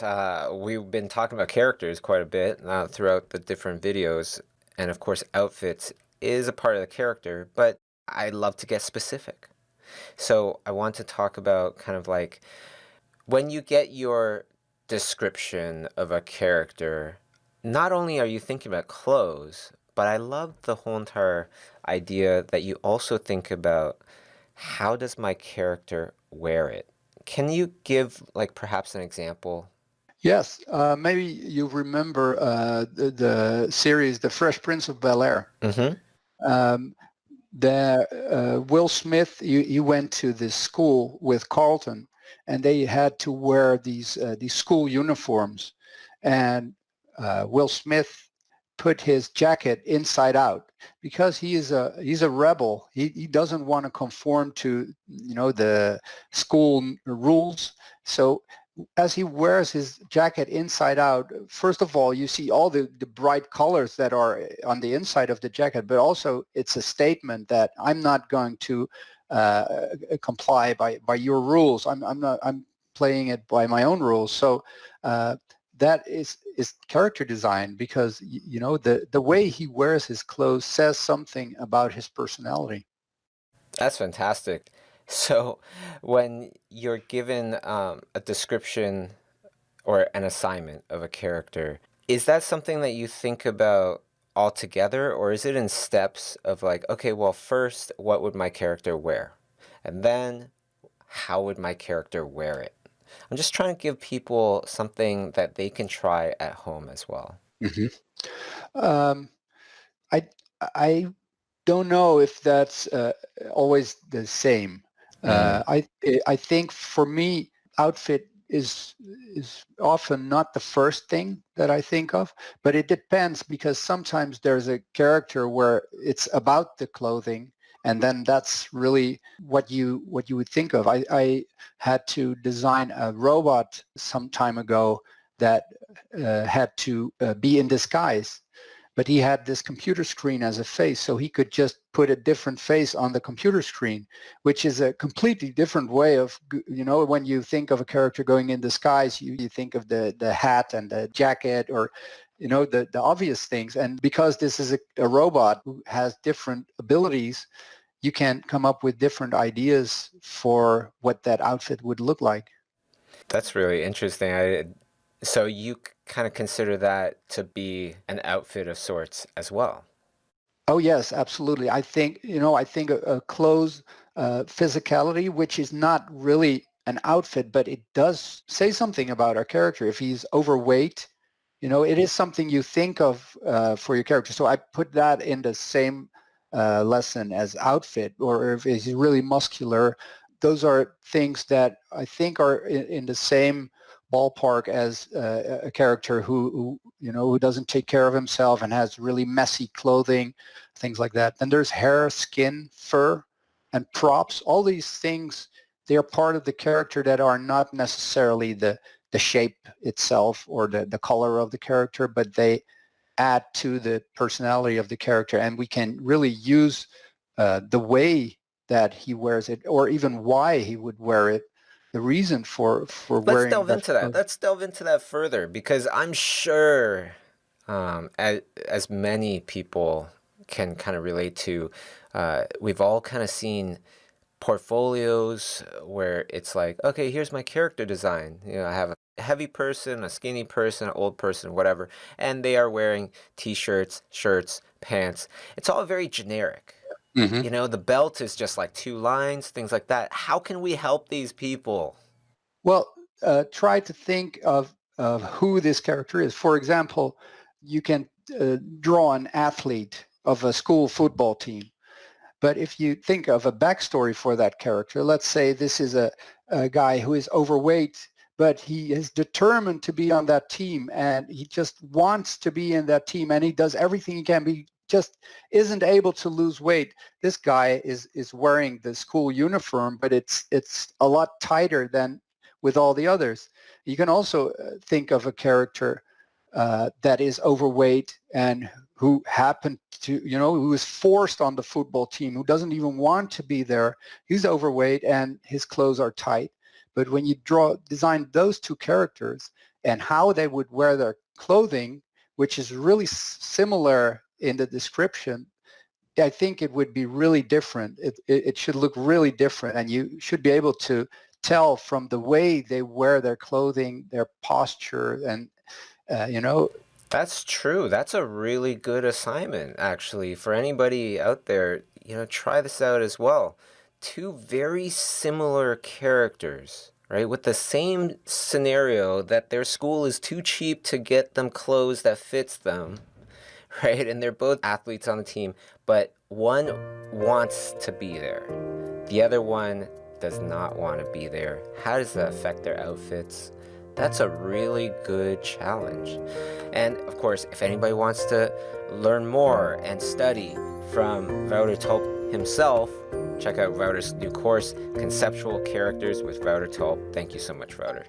course, we've been talking about characters quite a bit throughout the different videos. And of course, outfits is a part of the character, but I love to get specific. So I want to talk about kind of like when you get your description of a character, not only are you thinking about clothes, but I love the whole entire idea that you also think about how does my character wear it? Can you give like perhaps an example? Yes, maybe you remember the series The Fresh Prince of Bel-Air. Mm-hmm. Um, Will Smith, he went to this school with Carlton, and they had to wear these school uniforms. And Will Smith put his jacket inside out because he's a rebel. He doesn't want to conform to the school rules. So as he wears his jacket inside out, first of all, you see all the bright colors that are on the inside of the jacket, but also it's a statement that I'm not going to comply by your rules. I'm playing it by my own rules. So that is character design because the way he wears his clothes says something about his personality. That's fantastic. So, when you're given a description or an assignment of a character, is that something that you think about altogether, or is it in steps of like, okay, well, first, what would my character wear? And then, how would my character wear it? I'm just trying to give people something that they can try at home as well. Hmm. Um, I I don't know if that's always the same. Mm. I think for me, outfit is often not the first thing that I think of, but it depends because sometimes there's a character where it's about the clothing, and then that's really what you would think of. I had to design a robot some time ago that had to be in disguise, but he had this computer screen as a face, so he could just put a different face on the computer screen, which is a completely different way of, when you think of a character going in disguise, you think of the hat and the jacket, or the obvious things. And because this is a robot who has different abilities, you can come up with different ideas for what that outfit would look like. That's really interesting. So you kind of consider that to be an outfit of sorts as well. Oh yes, absolutely. I think a clothes physicality, which is not really an outfit, but it does say something about our character. If he's overweight, it is something you think of for your character. So I put that in the same lesson as outfit, or if he's really muscular, those are things that I think are in the same ballpark as a character who doesn't take care of himself and has really messy clothing, things like that. Then there's hair, skin, fur, and props. All these things, they are part of the character that are not necessarily the shape itself or the color of the character, but they add to the personality of the character. And we can really use the way that he wears it, or even why he would wear it, the reason for Let's wearing delve that into that. clothes. Let's delve into that further because I'm sure as many people can kind of relate to, we've all kind of seen portfolios where it's like, okay, here's my character design. I have a heavy person, a skinny person, an old person, whatever, and they are wearing t-shirts, shirts, pants. It's all very generic. Hmm. The belt is just like two lines, things like that. How can we help these people? Well, try to think of who this character is. For example, you can draw an athlete of a school football team. But if you think of a backstory for that character, let's say this is a guy who is overweight, but he is determined to be on that team, and he just wants to be in that team, and he does everything he can, but he just isn't able to lose weight. This guy is wearing the school uniform, but it's a lot tighter than with all the others. You can also think of a character that is overweight and who happened to, who is forced on the football team, who doesn't even want to be there. He's overweight and his clothes are tight, But when you design those two characters and how they would wear their clothing, which is really similar in the description, I think it would be really different. It should look really different, and you should be able to tell from the way they wear their clothing, their posture, and you know. That's true. That's a really good assignment, actually, for anybody out there. Try this out as well. Two very similar characters, right, with the same scenario that their school is too cheap to get them clothes that fits them, right? And they're both athletes on the team, but one wants to be there. The other one does not want to be there. How does that affect their outfits? That's a really good challenge. And of course, if anybody wants to learn more and study from Wouter Tulp himself, check out Wouter's new course, Conceptual Characters with Wouter Tulp. Thank you so much, Wouter.